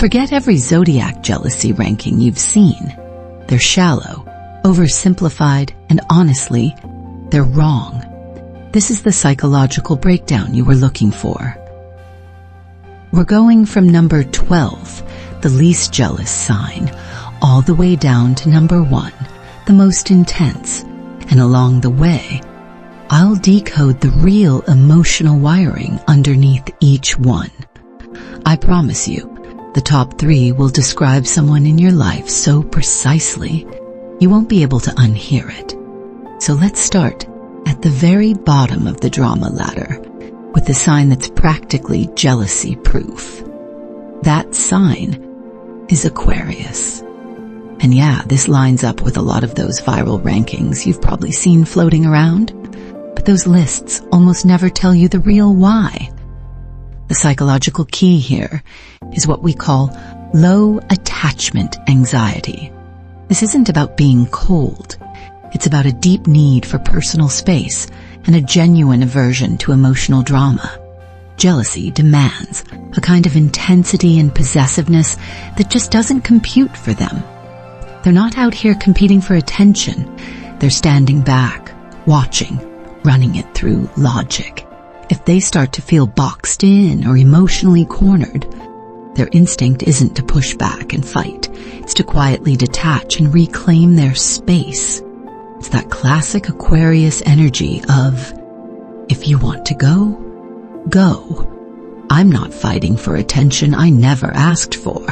Forget every Zodiac jealousy ranking you've seen. They're shallow, oversimplified, and honestly, they're wrong. This is the psychological breakdown you were looking for. We're going from number 12, the least jealous sign, all the way down to number 1, the most intense, and along the way, I'll decode the real emotional wiring underneath each one. I promise you, the top 3 will describe someone in your life so precisely, you won't be able to unhear it. So let's start at the very bottom of the drama ladder, with the sign that's practically jealousy-proof. That sign is Aquarius. And yeah, this lines up with a lot of those viral rankings you've probably seen floating around, but those lists almost never tell you the real why. The psychological key here is what we call low attachment anxiety. This isn't about being cold. It's about a deep need for personal space and a genuine aversion to emotional drama. Jealousy demands a kind of intensity and possessiveness that just doesn't compute for them. They're not out here competing for attention. They're standing back, watching, running it through logic. If they start to feel boxed in or emotionally cornered, their instinct isn't to push back and fight. It's to quietly detach and reclaim their space. It's that classic Aquarius energy of, if you want to go, go. I'm not fighting for attention I never asked for.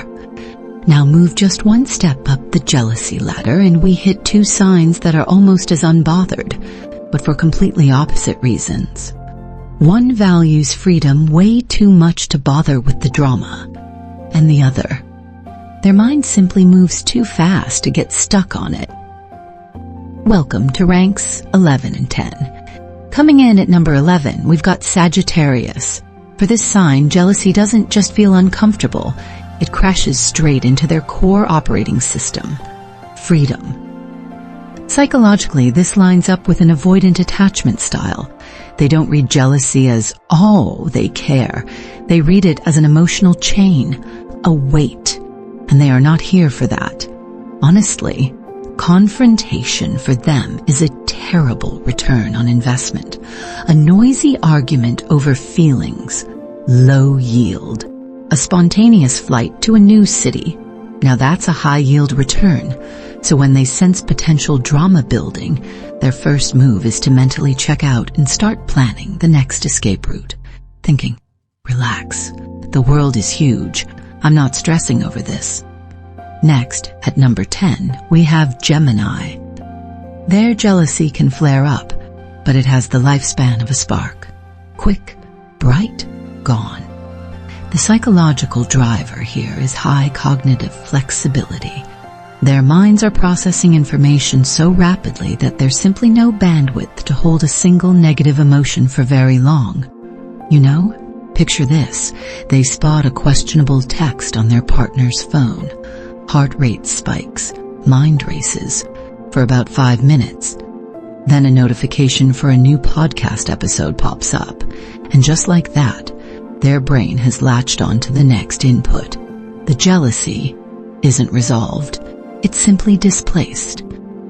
Now move just one step up the jealousy ladder and we hit 2 signs that are almost as unbothered, but for completely opposite reasons. One values freedom way too much to bother with the drama, and the other, their mind simply moves too fast to get stuck on it. Welcome to ranks 11 and 10. Coming in at number 11, we've got Sagittarius. For this sign, jealousy doesn't just feel uncomfortable, it crashes straight into their core operating system, freedom. Psychologically, this lines up with an avoidant attachment style. They don't read jealousy as, oh, they care. They read it as an emotional chain, a weight, and they are not here for that. Honestly, confrontation for them is a terrible return on investment. A noisy argument over feelings, low yield. A spontaneous flight to a new city. Now that's a high-yield return. So when they sense potential drama building, their first move is to mentally check out and start planning the next escape route. Thinking, relax, the world is huge, I'm not stressing over this. Next, at number 10, we have Gemini. Their jealousy can flare up, but it has the lifespan of a spark. Quick, bright, gone. The psychological driver here is high cognitive flexibility. Their minds are processing information so rapidly that there's simply no bandwidth to hold a single negative emotion for very long. You know, picture this. They spot a questionable text on their partner's phone. Heart rate spikes, mind races, for about 5 minutes. Then a notification for a new podcast episode pops up, and just like that, their brain has latched onto the next input. The jealousy isn't resolved. It's simply displaced.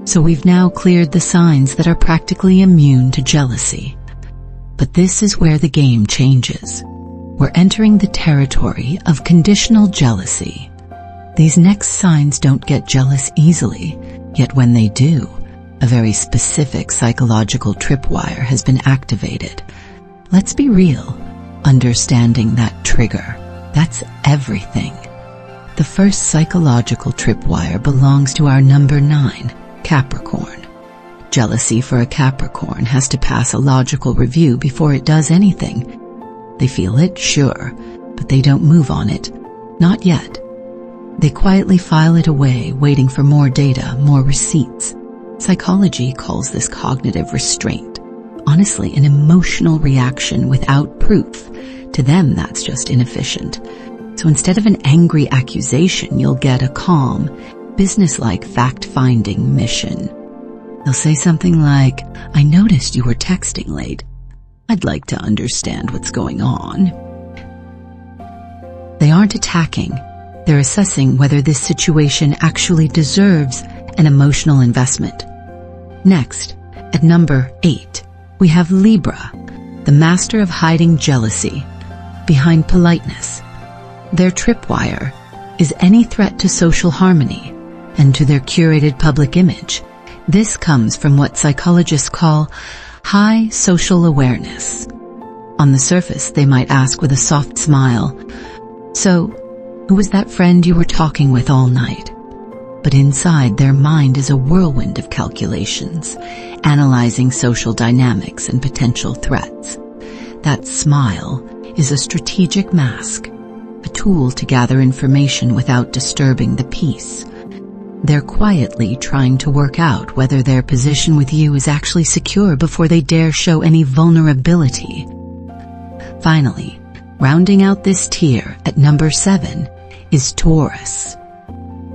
So we've now cleared the signs that are practically immune to jealousy. But this is where the game changes. We're entering the territory of conditional jealousy. These next signs don't get jealous easily, yet when they do, a very specific psychological tripwire has been activated. Let's be real. Understanding that trigger, that's everything. The first psychological tripwire belongs to our number 9, Capricorn. Jealousy for a Capricorn has to pass a logical review before it does anything. They feel it, sure, but they don't move on it. Not yet. They quietly file it away, waiting for more data, more receipts. Psychology calls this cognitive restraint. Honestly, an emotional reaction without proof. To them, that's just inefficient. So instead of an angry accusation, you'll get a calm, businesslike fact-finding mission. They'll say something like, I noticed you were texting late. I'd like to understand what's going on. They aren't attacking. They're assessing whether this situation actually deserves an emotional investment. Next, at number 8, we have Libra, the master of hiding jealousy behind politeness. Their tripwire is any threat to social harmony and to their curated public image. This comes from what psychologists call high social awareness. On the surface, they might ask with a soft smile, "So, who was that friend you were talking with all night?" But inside, their mind is a whirlwind of calculations, analyzing social dynamics and potential threats. That smile is a strategic mask, a tool to gather information without disturbing the peace. They're quietly trying to work out whether their position with you is actually secure before they dare show any vulnerability. Finally, rounding out this tier at number 7 is Taurus.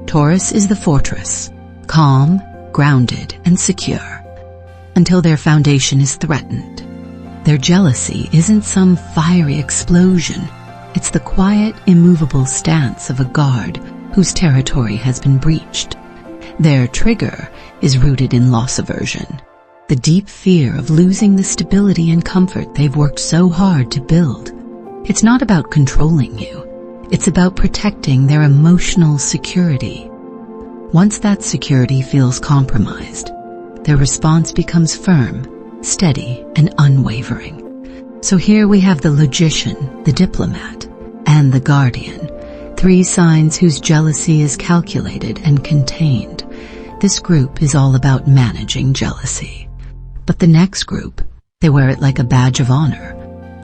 Taurus is the fortress, calm, grounded, and secure, until their foundation is threatened. Their jealousy isn't some fiery explosion. It's the quiet, immovable stance of a guard whose territory has been breached. Their trigger is rooted in loss aversion, the deep fear of losing the stability and comfort they've worked so hard to build. It's not about controlling you. It's about protecting their emotional security. Once that security feels compromised, their response becomes firm, steady, and unwavering. So here we have the logician, the diplomat, and the guardian, 3 signs whose jealousy is calculated and contained. This group is all about managing jealousy. But the next group, they wear it like a badge of honor.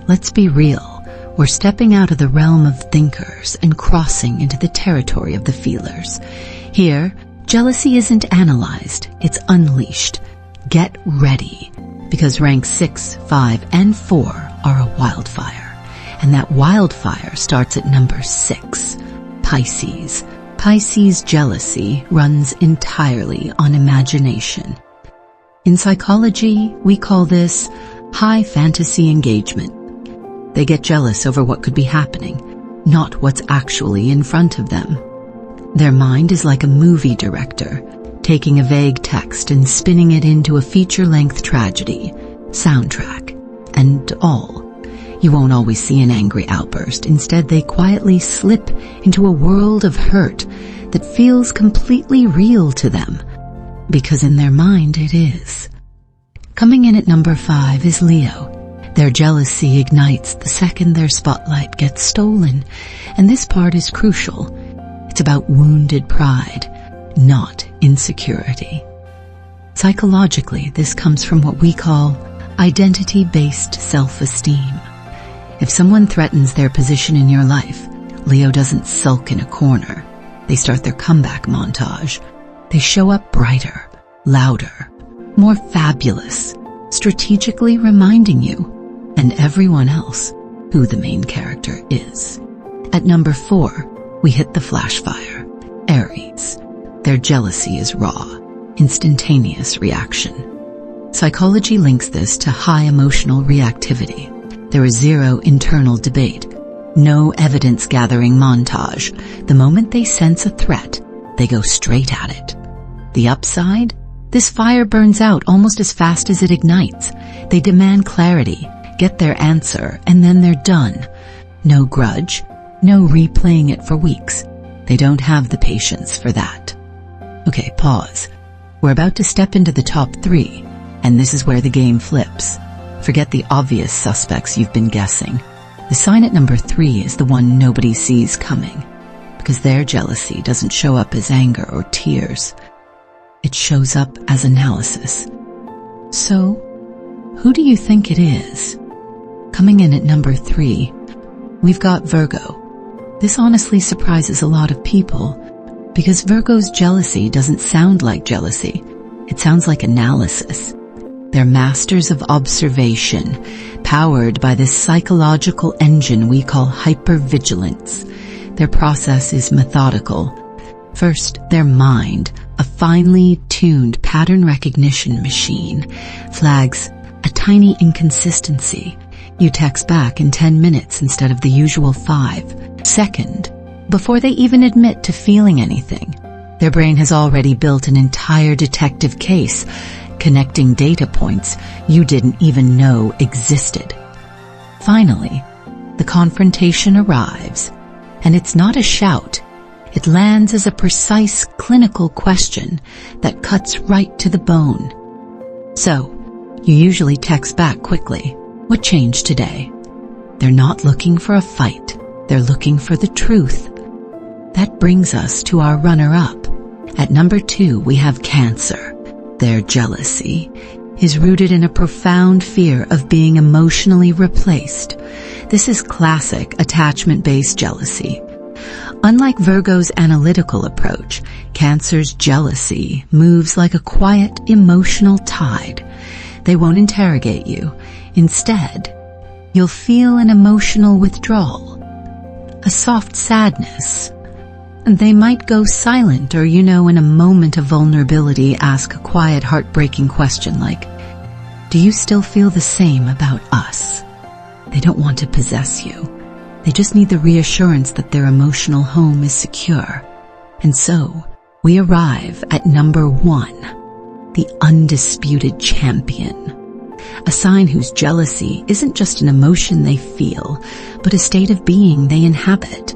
Let's be real. We're stepping out of the realm of thinkers and crossing into the territory of the feelers. Here, jealousy isn't analyzed, it's unleashed. Get ready, because ranks 6, 5, and 4 are a wildfire. And that wildfire starts at number 6, Pisces. Pisces jealousy runs entirely on imagination. In psychology, we call this high fantasy engagement. They get jealous over what could be happening, not what's actually in front of them. Their mind is like a movie director, taking a vague text and spinning it into a feature-length tragedy, soundtrack, and all. You won't always see an angry outburst. Instead, they quietly slip into a world of hurt that feels completely real to them, because in their mind it is. Coming in at number 5 is Leo. Their jealousy ignites the second their spotlight gets stolen, and this part is crucial. It's about wounded pride, not insecurity. Psychologically, this comes from what we call identity-based self-esteem. If someone threatens their position in your life, Leo doesn't sulk in a corner. They start their comeback montage. They show up brighter, louder, more fabulous, strategically reminding you and everyone else who the main character is. At number 4, we hit the flash fire, Aries. Their jealousy is raw, instantaneous reaction. Psychology links this to high emotional reactivity. There is zero internal debate, no evidence-gathering montage. The moment they sense a threat, they go straight at it. The upside? This fire burns out almost as fast as it ignites. They demand clarity, get their answer, and then they're done. No grudge, no replaying it for weeks. They don't have the patience for that. Okay, pause. We're about to step into the top 3, and this is where the game flips. Forget the obvious suspects you've been guessing. The sign at number 3 is the one nobody sees coming, because their jealousy doesn't show up as anger or tears. It shows up as analysis. So, who do you think it is? Coming in at number 3, we've got Virgo. This honestly surprises a lot of people, because Virgo's jealousy doesn't sound like jealousy. It sounds like analysis. They're masters of observation, powered by this psychological engine we call hypervigilance. Their process is methodical. First, their mind, a finely tuned pattern recognition machine, flags a tiny inconsistency. You text back in 10 minutes instead of the usual 5. Second, Before they even admit to feeling anything, their brain has already built an entire detective case, connecting data points you didn't even know existed. Finally, the confrontation arrives, and it's not a shout. It lands as a precise clinical question that cuts right to the bone. So, you usually text back quickly, "What changed today?" They're not looking for a fight. They're looking for the truth. That brings us to our runner-up. At number 2, we have Cancer. Their jealousy is rooted in a profound fear of being emotionally replaced. This is classic attachment-based jealousy. Unlike Virgo's analytical approach, Cancer's jealousy moves like a quiet emotional tide. They won't interrogate you. Instead, you'll feel an emotional withdrawal, a soft sadness. They might go silent or, in a moment of vulnerability, ask a quiet, heartbreaking question like, "Do you still feel the same about us?" They don't want to possess you. They just need the reassurance that their emotional home is secure. And so, we arrive at number 1, the undisputed champion. A sign whose jealousy isn't just an emotion they feel, but a state of being they inhabit.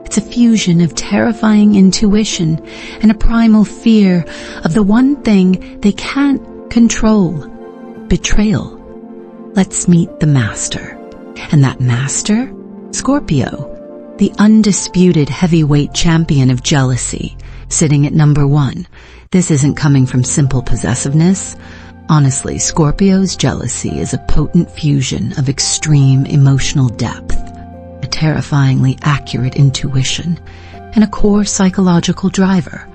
It's a fusion of terrifying intuition and a primal fear of the one thing they can't control: betrayal. Let's meet the master. And that master? Scorpio, the undisputed heavyweight champion of jealousy, sitting at number 1. This isn't coming from simple possessiveness. Honestly, Scorpio's jealousy is a potent fusion of extreme emotional depth, a terrifyingly accurate intuition, and a core psychological driver,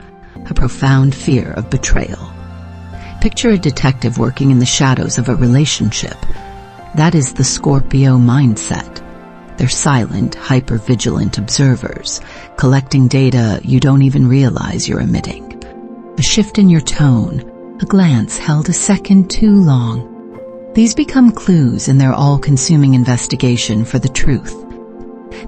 a profound fear of betrayal. Picture a detective working in the shadows of a relationship. That is the Scorpio mindset. They're silent, hyper-vigilant observers, collecting data you don't even realize you're emitting. A shift in your tone, a glance held a second too long. These become clues in their all-consuming investigation for the truth.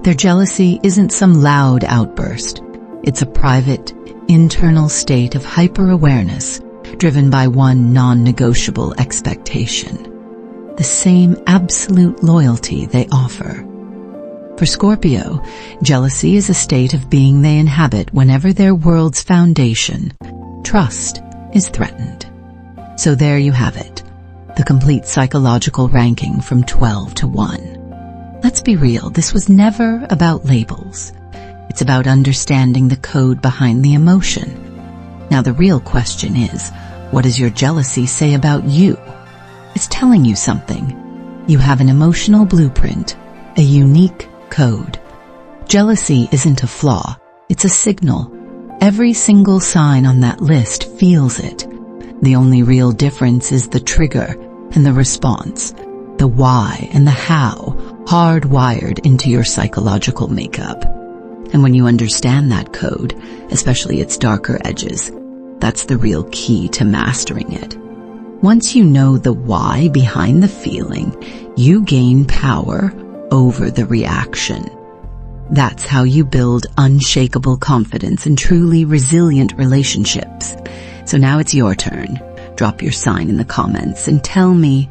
Their jealousy isn't some loud outburst. It's a private, internal state of hyper-awareness driven by one non-negotiable expectation: the same absolute loyalty they offer. For Scorpio, jealousy is a state of being they inhabit whenever their world's foundation, trust, is threatened. So there you have it, the complete psychological ranking from 12 to 1. Let's be real, this was never about labels. It's about understanding the code behind the emotion. Now the real question is, what does your jealousy say about you? It's telling you something. You have an emotional blueprint, a unique code. Jealousy isn't a flaw, it's a signal. Every single sign on that list feels it. The only real difference is the trigger and the response, the why and the how, hardwired into your psychological makeup. And when you understand that code, especially its darker edges, that's the real key to mastering it. Once you know the why behind the feeling, you gain power over the reaction. That's how you build unshakable confidence and truly resilient relationships. So now it's your turn. Drop your sign in the comments and tell me,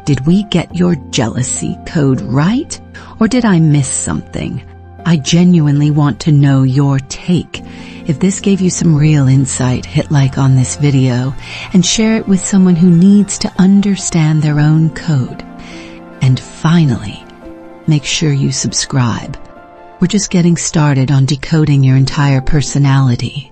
did we get your jealousy code right, or did I miss something? I genuinely want to know your take. If this gave you some real insight, hit like on this video and share it with someone who needs to understand their own code. And finally, make sure you subscribe. We're just getting started on decoding your entire personality.